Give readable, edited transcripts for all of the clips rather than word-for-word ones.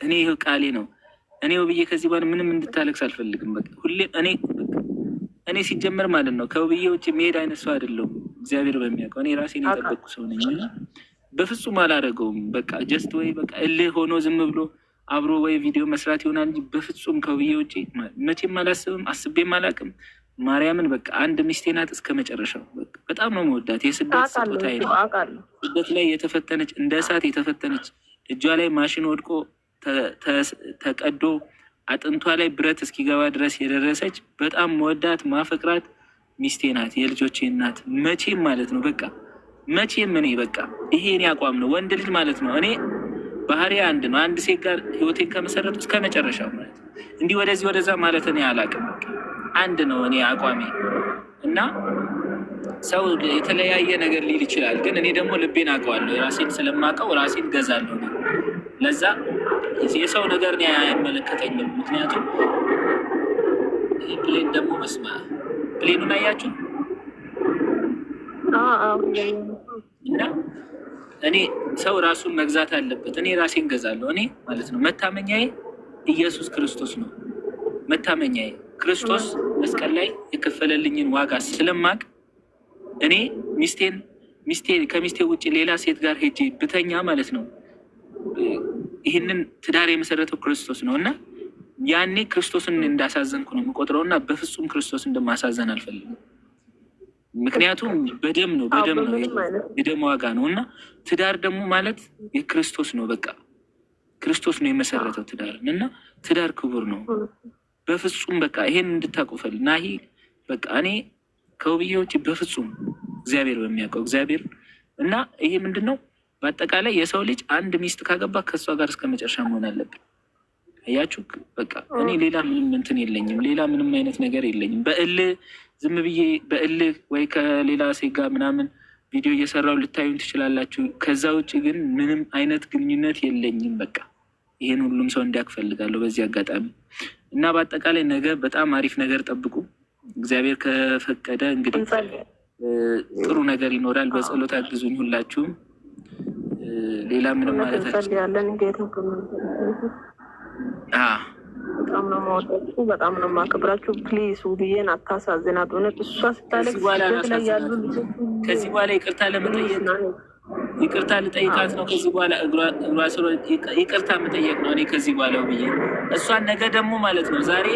እኔ ይኸው ቃሌ ነው። እኔ ውብዬ ከዚህ በኋላ ምንም እንድታለቅስ አልፈልግም። በቃ ሁሌ እኔ ሲጀመር ማለት ነው ከውብዬ ውጭ መሄድ አይነት ሰው አይደለሁም። እግዚአብሔር በሚያውቀው እኔ ራሴን የጠበቅኩ ሰው ነኝ። በፍጹም አላደረገውም። በቃ ጀስት ወይ በቃ እልህ ሆኖ ዝም ብሎ አብሮ ወይ ቪዲዮ መስራት ይሆናል እንጂ በፍጹም ከውብዬ ውጭ መቼም አላስብም፣ አስቤም አላውቅም። ማርያምን በቃ አንድ ሚስቴ ናት እስከ መጨረሻው። በጣም ነው መወዳት። የስደት ስጦታ ስደት ላይ የተፈተነች እንደ እሳት የተፈተነች እጇ ላይ ማሽን ወድቆ ተቀዶ አጥንቷ ላይ ብረት እስኪገባ ድረስ የደረሰች በጣም መወዳት ማፈቅራት ሚስቴ ናት። የልጆቼ እናት መቼም ማለት ነው በቃ መቼም እኔ በቃ ይሄ እኔ አቋም ነው። ወንድ ልጅ ማለት ነው እኔ ባህሪ አንድ ነው። አንድ ሴት ጋር ህይወቴን ከመሰረቱ እስከ መጨረሻው ማለት እንዲህ ወደዚህ ወደዛ ማለት እኔ አላውቅም። አንድ ነው እኔ አቋሜ እና ሰው የተለያየ ነገር ሊል ይችላል፣ ግን እኔ ደግሞ ልቤን አውቀዋለሁ። ራሴን ስለማውቀው ራሴን ገዛለሁ። ለዛ የሰው ነገር እኔ አይመለከተኝም። ምክንያቱም ፕሌን ደግሞ መስማ ፕሌኑን አያችሁ እና እኔ ሰው ራሱን መግዛት አለበት። እኔ ራሴን ገዛለሁ። እኔ ማለት ነው መታመኛዬ ኢየሱስ ክርስቶስ ነው። መታመኛዬ ክርስቶስ መስቀል ላይ የከፈለልኝን ዋጋ ስለማቅ እኔ ከሚስቴ ውጭ ሌላ ሴት ጋር ሄጄ ብተኛ ማለት ነው ይህንን ትዳር የመሰረተው ክርስቶስ ነው እና ያኔ ክርስቶስን እንዳሳዘንኩ ነው የምቆጥረው እና በፍጹም ክርስቶስ እንደማሳዘን አልፈልግም። ምክንያቱም በደም ነው የደም ዋጋ ነው እና ትዳር ደግሞ ማለት የክርስቶስ ነው። በቃ ክርስቶስ ነው የመሰረተው ትዳርን እና ትዳር ክቡር ነው። በፍጹም በቃ ይሄን እንድታቆፈል ናሂ በቃ እኔ ከውብዬ ውጭ በፍጹም እግዚአብሔር በሚያውቀው እግዚአብሔር እና ይሄ ምንድን ነው በአጠቃላይ የሰው ልጅ አንድ ሚስት ካገባ ከእሷ ጋር እስከ መጨረሻ መሆን አለብን። አያችሁ በቃ እኔ ሌላ ምንም እንትን የለኝም። ሌላ ምንም አይነት ነገር የለኝም። በእልህ ዝም ብዬ በእልህ ወይ ከሌላ ሴት ጋር ምናምን ቪዲዮ እየሰራው ልታዩን ትችላላችሁ። ከዛ ውጭ ግን ምንም አይነት ግንኙነት የለኝም። በቃ ይሄን ሁሉም ሰው እንዲያውቅ ፈልጋለሁ በዚህ አጋጣሚ እና በአጠቃላይ ነገ በጣም አሪፍ ነገር ጠብቁ። እግዚአብሔር ከፈቀደ እንግዲህ ጥሩ ነገር ይኖራል። በጸሎት አግዙኝ ሁላችሁም። ሌላ ምንም ማለት ያለን በጣም ነው የማወዳችሁ፣ በጣም ነው የማከብራችሁ። ፕሊዝ ውብዬን አታሳዝናት። እውነት እሷ ስታለቅስ ላይ ያሉ ልጆች ከዚህ በኋላ ይቅርታ ልጠይቃት ነው። ከዚህ በኋላ እግሯ ስሮ ይቅርታ መጠየቅ ነው። እኔ ከዚህ በኋላ ውብዬ እሷን ነገ ደግሞ ማለት ነው ዛሬ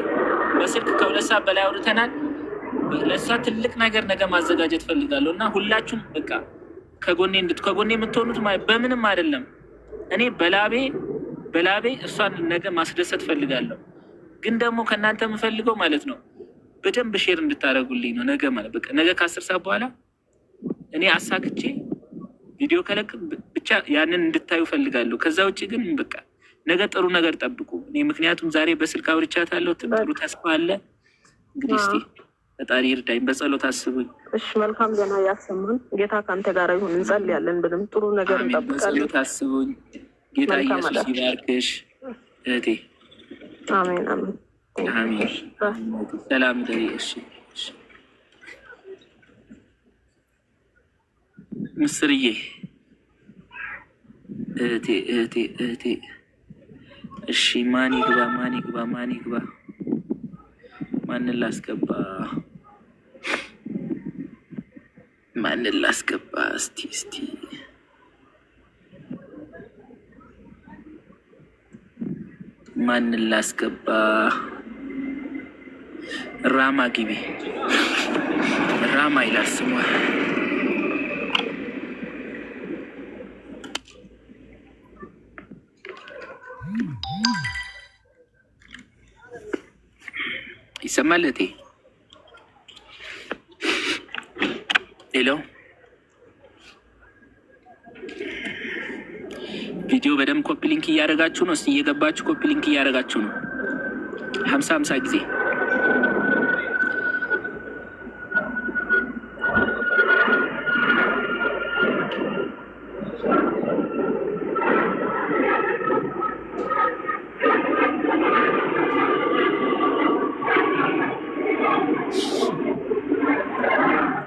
በስልክ ከ2 ሰዓት በላይ አውርተናል። ለእሷ ትልቅ ነገር ነገ ማዘጋጀት ፈልጋለሁ እና ሁላችሁም በቃ ከጎኔ የምትሆኑት በምንም አይደለም። እኔ በላቤ እሷን ነገ ማስደሰት ፈልጋለሁ። ግን ደግሞ ከእናንተ የምፈልገው ማለት ነው በደንብ ሼር እንድታደርጉልኝ ነው። ነገ ማለት በቃ ነገ ከ10 ሰዓት በኋላ እኔ አሳክቼ ቪዲዮ ከለቅ ብቻ ያንን እንድታዩ ፈልጋለሁ። ከዛ ውጭ ግን በቃ ነገ ጥሩ ነገር ጠብቁ። እኔ ምክንያቱም ዛሬ በስልክ አውርቻታለሁ። ጥሩ ተስፋ አለ። እንግዲህ እስኪ ፈጣሪ ይርዳኝ። በጸሎት አስቡኝ። እሺ፣ መልካም ዜና ያሰማን። ጌታ ከአንተ ጋር ይሁን። እንጸልያለን። ብንም ጥሩ ነገር እንጠብቃለን። በጸሎት አስቡኝ። ጌታ ኢየሱስ ይባርክሽ እህቴ። አሜን አሜን አሜን። ሰላም ደሪ። እሺ ምስርዬ እህቴ። እሺ ማን ይግባ? ማንን ላስገባ? እስቲ ማንን ላስገባ? ራማ ግቢ። ራማ ይላል ስሟ። ይሰማል እቴ? ሄሎ፣ ቪዲዮ በደንብ ኮፒ ሊንክ እያደረጋችሁ ነው። እስኪ እየገባችሁ ኮፒ ሊንክ እያደረጋችሁ ነው። 50 ጊዜ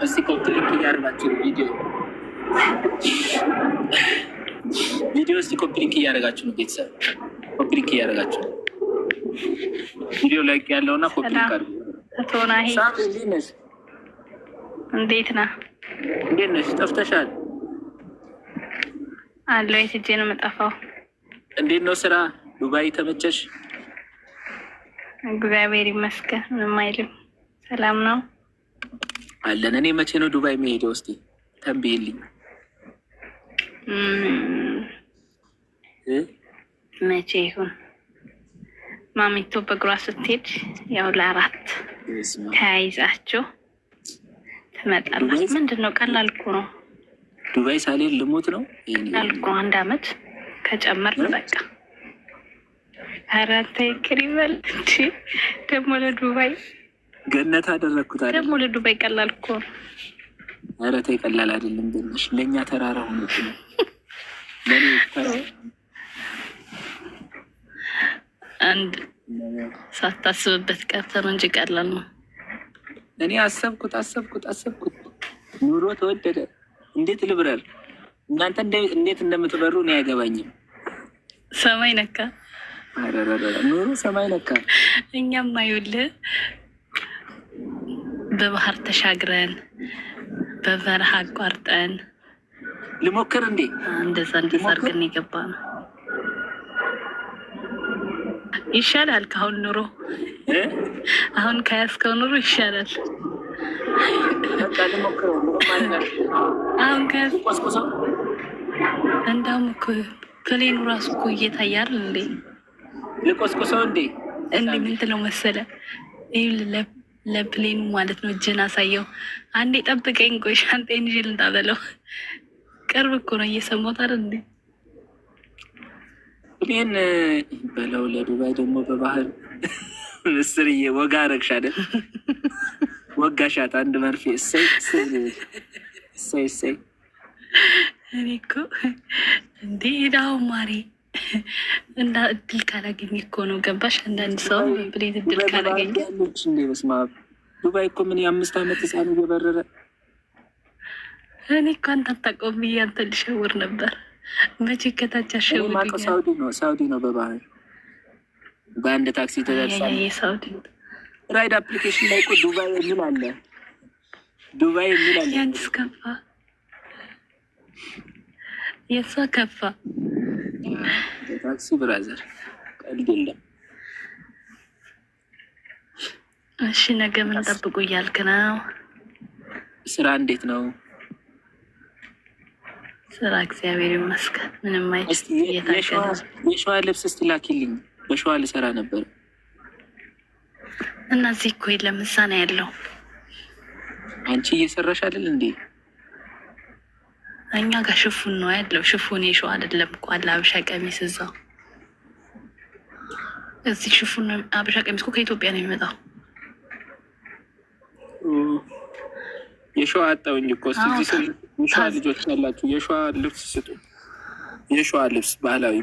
እስቲ ኮፒ ሊንክ እያደረጋችሁ ቪዲዮ እስቲ ኮፒ ሊንክ እያደረጋችሁ ነው ቤተሰብ። ኮፒሊክ እያደረጋችሁ ቪዲዮ ላይ ያለውና ኮፒሊክ አድርጉ። ቶናሂ እንዴት ነሽ? እንዴት ነህ? እንዴት ነሽ? ጠፍተሻል። አለው የት ሄጄ ነው የምጠፋው? እንዴት ነው ስራ? ዱባይ ተመቸሽ? እግዚአብሔር ይመስገን ምንም አይልም። ሰላም ነው አለን። እኔ መቼ ነው ዱባይ መሄደው? እስቲ ተንብይልኝ። መቼ ይሁን? ማሚቶ በእግሯ ስትሄድ ያው ለ4 ተያይዛችሁ ትመጣለች። ምንድን ነው? ቀላል እኮ ነው። ዱባይ ሳልሄድ ልሞት ነው። ቀላል እኮ 1 አመት ከጨመርን በቃ። ኧረ ተይ ክሪበል እንጂ ደግሞ ለዱባይ ገነት አደረግኩት አይደል? ደግሞ ለዱባይ ቀላል እኮ ነው። ኧረ ተይ ቀላል አይደለም። ትንሽ ለእኛ ተራራ ሆኖች ነው። ለኔ አንድ ሳታስብበት ቀርተህ ነው እንጂ ቀላል ነው። እኔ አሰብኩት። ኑሮ ተወደደ። እንዴት ልብረር? እናንተ እንዴት እንደምትበሩ እኔ አይገባኝም። ሰማይ ነካ። ኑሮ ሰማይ ነካ። እኛም አይውልህ በባህር ተሻግረን በበረሃ አቋርጠን ልሞክር እንዴ? እንደዛ አድርገን የገባ ነው። ይሻላል ከአሁን ኑሮ። አሁን ከያዝከው ኑሮ ይሻላል። አሁን ቆስቆሰው እንዳውም እኮ ፕሌኑ ራሱ እኮ እየታያል እንዴ? ልቆስቆሰው እንዴ? እንዴ ምን ትለው መሰለህ? ይኸውልህ ለፕሌኑ ማለት ነው። እጅን አሳየው። አንዴ ጠብቀኝ፣ ቆይ ሻንጣዬን ይዤ ልምጣ በለው። ቅርብ እኮ ነው። እየሰማሁት አይደል እንዴ? ፕሌን በለው። ለዱባይ ደግሞ በባህር ምስርዬ ወጋ አረግሽ አይደል? ወጋሻት አንድ መርፌ። እሰይ እሰይ እሰይ። እኔ እኮ እንዴ ዳው ማሪ እንዳ እድል ካላገኘ እኮ ነው። ገባሽ? አንዳንድ ሰው ፕሌን እድል ካላገኘ እንዴ በስመ አብ። ዱባይ እኮ ምን የ5 ዓመት ህፃን እየበረረ። እኔ እኮ አንተ አታውቀውም ብዬ አንተ ልሸውር ነበር። መቼ ከታች አሸውር። ሳውዲ ነው በባህር በአንድ ታክሲ ተደርሳል። ሳውዲ ራይድ አፕሊኬሽን ላይ እኮ ዱባይ የሚል አለ። ዱባይ የሚል አለ። ያንቺስ ከፋ፣ የሷ ከፋ። ታክሲ ብራዘር ቀልድ የለም። እሺ ነገ ምን ጠብቁ እያልክ ነው? ስራ እንዴት ነው? ስራ እግዚአብሔር ይመስገን ምንም አይደል። የሸዋ ልብስ እስቲ ላኪልኝ። በሸዋ ልሰራ ነበር እና እዚህ እኮ የለም እዛ ነው ያለው። አንቺ እየሰራሽ አይደል እንዴ? እኛ ጋር ሽፉን ነው ያለው። ሽፉን የሸዋ አይደለም እኮ አለ። አበሻ ቀሚስ እዛው እዚህ ሽፉን አበሻ ቀሚስ እኮ ከኢትዮጵያ ነው የሚመጣው። የሸዋ አጣውኝ እኮ እዚህ የሸዋ ልጆች ያላችሁ የሸዋ ልብስ ስጡ። የሸዋ ልብስ ባህላዊ